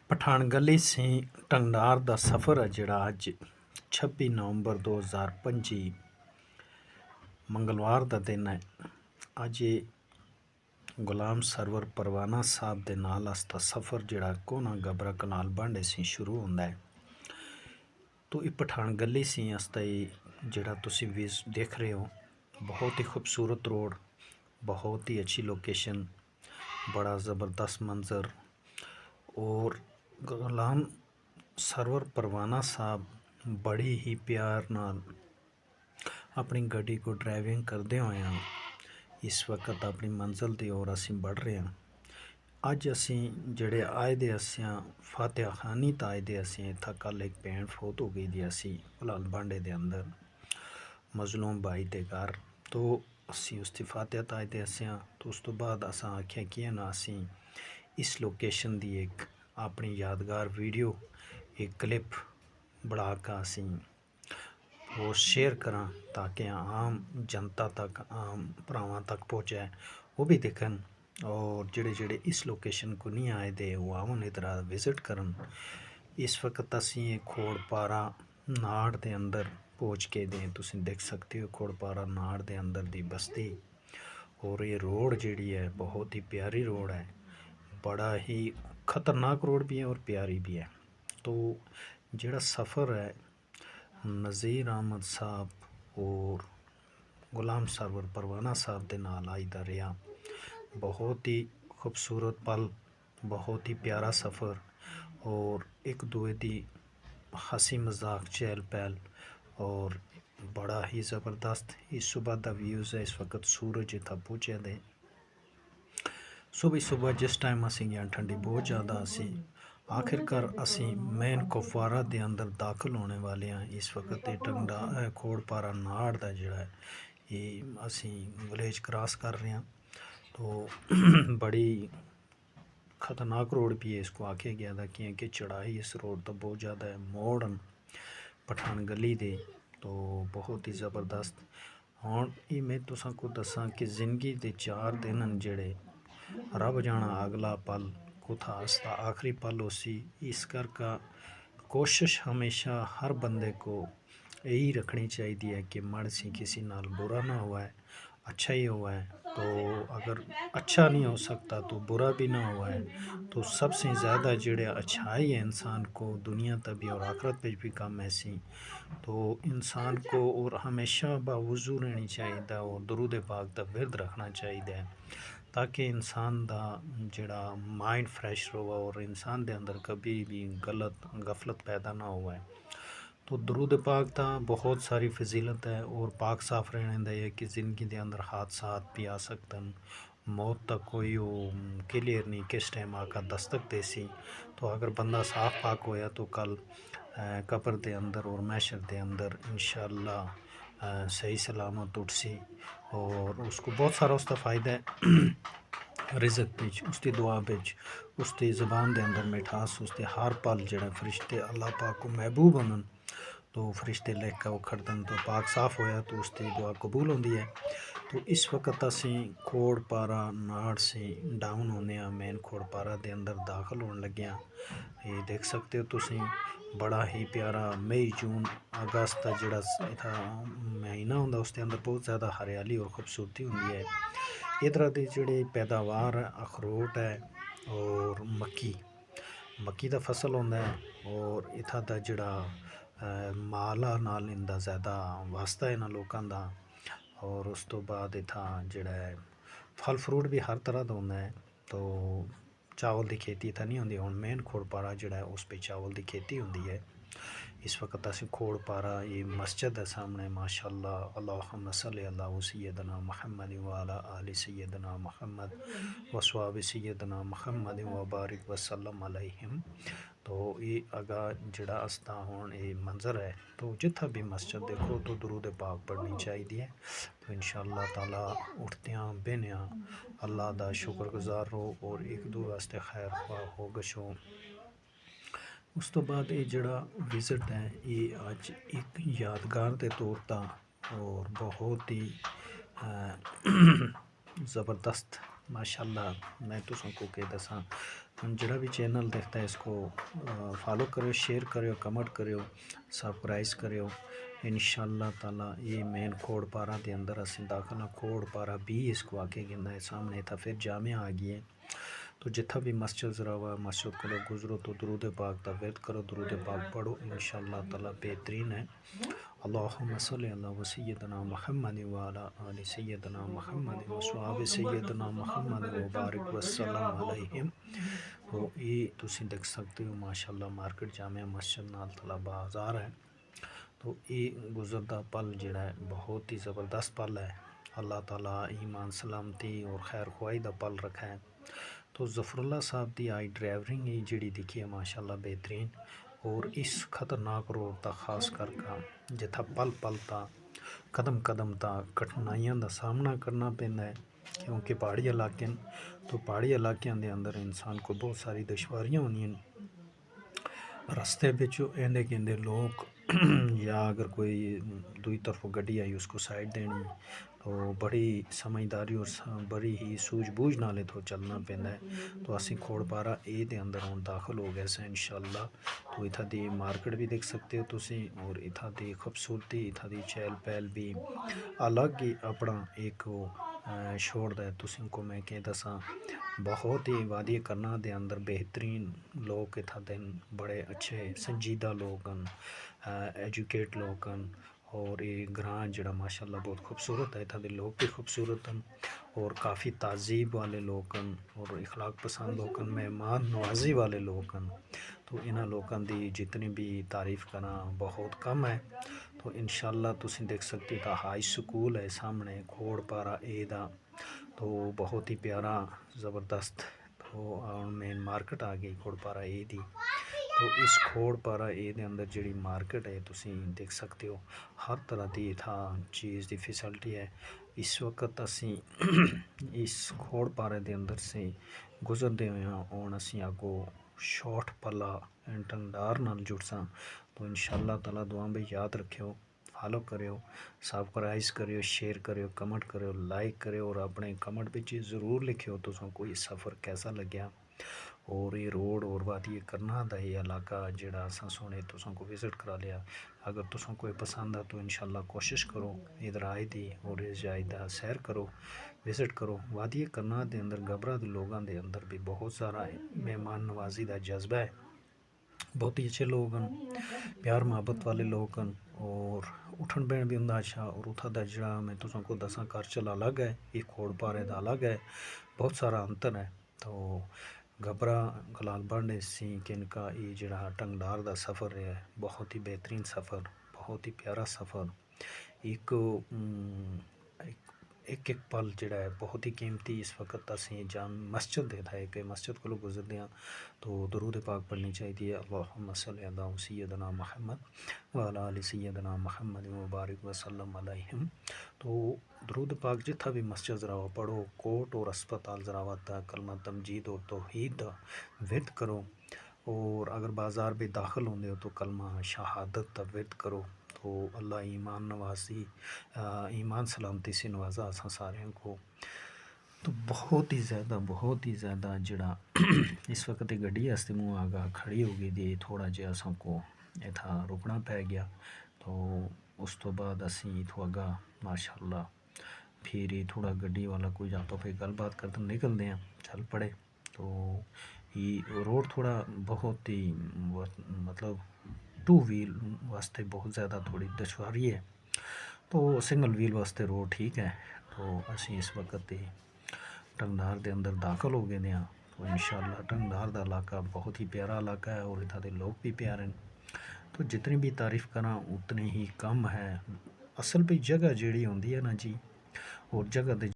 ਪਠਾਨਗਲੀ ਸੀ ਟੰਗਾਰ ਦਾ ਸਫ਼ਰ ਹੈ ਜਿਹੜਾ ਅੱਜ 26 ਨਵੰਬਰ 2025 ਮੰਗਲਵਾਰ ਦਾ ਦਿਨ ਹੈ। ਅੱਜ ਇਹ ਗੁਲਾਮ ਸਰਵਰ ਪਰਵਾਨਾ ਸਾਹਿਬ ਦੇ ਨਾਲ ਅਸਤਾ ਸਫ਼ਰ ਜਿਹੜਾ ਕੋਨਾ ਗਬਰਾ ਕਨਾਲ ਬਾਂਡੇ ਸੀ ਸ਼ੁਰੂ ਹੁੰਦਾ ਹੈ। तो ये पठानगली सी अस्ता जड़ा तुसी भी देख रहे हो, बहुत ही खूबसूरत रोड, बहुत ही अच्छी लोकेशन, बड़ा ज़बरदस्त मंज़र। और गुलाम सरवर परवाना साहब बड़ी ही प्यार नाल अपनी गड्डी को ड्राइविंग करते हुए इस वक्त अपनी मंजिल की ओर असी बढ़ रहे हैं। अज असी जड़े आए दे असियां फातिहा खानी तो आए दे असी इत्था कल एक भैन फोत हो गई दी असी भलाल बांडे दे अंदर मजलूम भाई दे घर, तो असी उसकी फातिहा तो आए दे असियां। तो उस तो बाद असा आख्या कि ना असी इस लोकेशन दी एक अपनी यादगार वीडियो एक क्लिप बना के असी वो शेयर करा ताकि आम जनता तक आम भरावां तक पहुँचे, वो भी देखन और जेड़े जेड़े इस लोकेशन को नहीं आए दे वो आवन इधर विजिट करन। इस वक्त असी खोड़पारा नाड़ के अंदर पहुँच के दें, तुसी देख सकते हो खोड़पारा नाड़ के अंदर दी बस्ती। और ये रोड जेड़ी है बहुत ही प्यारी रोड है, बड़ा ही ख़तरनाक रोड भी है और प्यारी भी है। तो जेड़ा सफ़र है नज़ीर अहमद साहब और गुलाम सरवर परवाना साहब के नाल आई दा रहा, बहुत ही खूबसूरत पल, बहुत ही प्यारा सफ़र और एक दूए दी हंसी मजाक चहल पहल और बड़ा ही ज़बरदस्त। इस सुबह का व्यूज़ है, इस वक्त सूरज इतना पहुँचे दे सुबह सुबह जिस टाइम असी गया ठंडी बहुत ज़्यादा असी आखिरकार असी मेन कुपवारा के अंदर दाखिल होने वाले हैं। इस वक्त ये टंगड़ा खोड़पारा नाड़ का जोड़ा है ये असी विलेज क्रॉस कर रहे हैं। तो बड़ी ख़तरनाक रोड भी है, इसको आख्या गया था क्योंकि चढ़ाई इस रोड तो बहुत ज़्यादा है। मोड़ पठानगली दे तो बहुत ही ज़बरदस्त। और ये मैं तुसा को दसा कि जिंदगी के 4 दिन जेड़े रब जाना अगला पल कुथा आस्ता आखिरी पल उसी, इस करके कोशिश हमेशा हर बंदे को यही रखनी चाहिए है कि मर सी किसी नाल बुरा ना हुआ है, अच्छा ही हुआ है। तो अगर अच्छा नहीं हो सकता तो बुरा भी ना हुआ है, तो सबसे ज़्यादा जड़े अच्छाई है इंसान को दुनिया तभी और आखरत पे भी कम ऐसी। तो इंसान को और हमेशा बावजू रहनी चाहिए और दरूद पाक का विरद रखना चाहिए ताकि इंसान का जड़ा माइंड फ्रैश रहे और इंसान के अंदर कभी भी गलत गफलत पैदा ना हुआ है। तो दरूद पाक का बहुत सारी फजीलत है और पाक साफ रहने है कि ज़िंदगी के अंदर हादसा भी आ सकते हैं, मौत तक कोई वो क्लियर नहीं किस टाइम आका दस्तक देसी। तो अगर बंदा साफ पाक होया तो कल कब्र के अंदर और मैशर के अंदर इंशाअल्लाह सही सलामत उठसी और उसको बहुत सारा उसका फ़ायदा है रिज़क बिच, उसकी दुआ बिच, उसकी ज़बान के अंदर मिठास, उसके हर पल जड़ा फरिश्ते अल्लाह पाक को महबूब बनन तो फरिश्ते लेख का वो खड़दन तो पाक साफ होया तो उसकी दुआ कबूल होती है। तो इस वक्त असी खोड़पारा नाड़ से डाउन होने मेन खोड़पारा के अंदर दाखिल होने लगे हैं। ये देख सकते हो तुसी बड़ा ही प्यारा मई जून अगस्त का जड़ा इतना महीना होंगे उसके अंदर बहुत ज़्यादा हरियाली और खूबसूरती होंगी है। इधर की जी पैदावार है अखरोट है और मक्की का फसल होंदा है और इत्था का जड़ा माला नाल इनका ज़्यादा वास्ता है इन्हों लोगों का। और उस तो बाद इत्था जड़ा है फल फ्रूट भी हर तरह का होंदा है। तो चावल की खेती इतना नहीं होंगी, हुण मेन खोड़पारा जड़ा है उस पर चावल की खेती होंदी है। इस वक्त असी खोड़पारा ये मस्जिद है सामने माशाअल्लाह अल्लाहुम्मा सल्ली अला सय्यदना मुहम्मद व अला आलि सय्यदना मुहम्मद व अस्हाबि सय्यदना मुहम्मद व बारिक वसल्लम अलैहिम। तो ये अगा जड़ा अस्ता हुण ये मंजर है तो जिथा भी मस्जिद देखो तो दरूद पाक पढ़नी चाहिए। तो इंशाअल्लाह ताला उठत्या बेनिया अल्लाह दा शुक्रगुजार रहो और एक दूसरे वास्ते खैर ख्वाह हो गशो। उस तो बाद ये जड़ा विज़िट है ये अज एक यादगार के तौर पर और बहुत ही ज़बरदस्त माशाल्लाह मैं तुमको के दसा जड़ा भी चैनल देखता है इसको फॉलो करो, शेयर करो, कमेंट करो, सब्सक्राइब करो। इंशाअल्लाह ताला ये मेन खोड़ पारा के अंदर असी दाखिल हाँ। खोड़ पारा भी इसको आके गिंदा है सामने था। फिर जामिया आ गई है। तो जिथा भी मस्जिद ज़रा हुआ मस्जिद को गुजरो तो दुरूद पाक का विरद करो, दुरूद पाक पढ़ो, इंशाअल्लाह ताला बेहतरीन है। अल्लाहुम्मा सल्लि अला सय्यदना मुहम्मद व अला आलि सय्यदना मुहम्मद व अस्हाबि सय्यदना मुहम्मद व बारिक वसल्लम अलैहिम। तो ये तुम देख सकते हो माशाअल्लाह मार्केट जामिया मस्जिद नाल तला बाजार है। तो ये गुजरदा पल जिहड़ा है बहुत ही ज़बरदस्त पल है। अल्लाह ताला ईमान सलामती और खैर खुआई का पल रखा है। तो ज़फ़रुल्लाह साहब की आई ड्राइवरिंग ही जी दिखी है माशाअल्लाह बेहतरीन। और इस खतरनाक रोड का खास करके जिथा पल पल ता कदम कदम ता कठिनाइयों का सामना करना पैंदा है, क्योंकि पहाड़ी इलाके हैं। तो पहाड़ी इलाकों के अंदर इंसान को बहुत सारी दुश्वारियाँ होंदियां रस्ते एंदे कहते लोग या अगर कोई दूई तरफों गड्डी आई उसको साइड देनी। तो बड़ी समझदारी और बड़ी ही सूझबूझ नाले तो चलना पैंदा है। तो असी खोड़पारा ए दे अंदर हम दाखिल हो गए से इंशाअल्लाह। तो इथा दी मार्केट भी देख सकते हो तुसी, और इथा दी खूबसूरती, इथा दी चहल पहल भी अलग ही अपना एक छोड़ता है। तुसी को मैं कह दसा बहुत ही वादी करना दे अंदर बेहतरीन लोग इथा दिन बड़े अच्छे संजीदा लोग एजुकेट लोग और ये ग्रां जड़ा माशाअल्लाह बहुत खूबसूरत है। इत्थों के लोग भी खूबसूरत हैं और काफ़ी तहजीब वाले लोग हैं और इखलाक पसंद लोग हैं, मेहमान नवाजी वाले लोग हैं। तो इन्होंने लोगों की जितनी भी तारीफ़ करा बहुत कम है। तो इंशाअल्लाह तुसीं देख सकते हो हाई स्कूल है सामने खोड़पारा ए दा। तो बहुत ही प्यारा ज़बरदस्त। तो मेन मार्केट आ गई खोड़पारा ए दी। तो इस खोड़पारा ए दे अंदर जी मार्केट है तुसीं देख सकते हो हर तरह की इथा चीज़ की फैसिलिटी है। इस वक्त असी इस खोड़पारे के अंदर से गुजरते हुए हूँ असी आगो शॉर्ट पला टंगडार नाल जुड़ सा। तो इंशाअल्लाह ताला दुआ भी याद रखियो, फॉलो करो, सब्सक्राइब करो, शेयर करो, कमेंट करो, लाइक करो और अपने कमेंट में ज़रूर लिखियो तुसों कोई सफ़र कैसा लग्या। और ये रोड और बात ये करना दा ये इलाका जड़ा असा सोने तुसों को विज़िट करा लिया। अगर तुसों कोई पसंद आ तो इंशाअल्लाह कोशिश करो इधर आए दी और इस जाए दा सैर करो, विज़िट करो। वादी करना दे अंदर गबरा के लोगों के अंदर भी बहुत सारा मेहमान नवाजी का जज्बा है। बहुत ही अच्छे लोग हैं, प्यार मुहब्बत वाले लोग हैं और उठन बैठ भी होंदा अच्छा। और उथा दा जड़ा मैं तुसों को दसा कल्चर अलग है, एक खोड़पारे का अलग है, बहुत सारा अंतर है। तो गबरा गलाल बांडे सी किनका ये जड़ा टंगडार का सफ़र है बहुत ही बेहतरीन सफ़र, बहुत ही प्यारा सफ़र। एक एक पल जड़ा है बहुत ही कीमती। इस वक्त असी जाम मस्जिद देखा है कि मस्जिद को गुजरते हैं तो दरूद पाक पढ़नी चाहिए। अल्लाहुम्मा सल्लि अला सय्यदना मुहम्मद व अला आलि सय्यदना मुहम्मद व बारिक वसल्लम अलैहिम। तो दरूद पाक जिथा भी मस्जिद ज़रावा पढ़ो, कोर्ट और अस्पताल ज़रावा कलमा तमजीद और तौहीद दा विरद करो। और अगर बाज़ार भी दाखिल होंदे हो तो कलमा शहादत का विरद करो। तो अल्लाह ईमान नवाजी ईमान सलामती से नवाजा असा सारे को। तो बहुत ही ज़्यादा जड़ा इस वक्त गड्डी वास्ते मुँह आगा खड़ी हो गई थी, थोड़ा जहा असा को इतना रुकना पै गया। तो उस तो बाद असी इथों अगा माशाअल्लाह फिर ही थोड़ा गड्डी वाला कोई जाता फिर गलबात करते निकलते हैं चल पड़े। तो ये रोड थोड़ा बहुत ही मतलब टू व्हील वास्ते बहुत ज़्यादा थोड़ी दुश्वारी है। तो सिंगल व्हील वास्ते रोड ठीक है। तो असी इस वक्त ही टंगडार के अंदर दाखिल हो गए हैं। तो इंशाअल्लाह टंगडार का इलाका बहुत ही प्यारा इलाका है और इतना के लोग भी प्यारे हैं। तो जितनी भी तारीफ़ करा उतनी ही कम है। असल भी जगह जी होंगी है ना जी, और जगह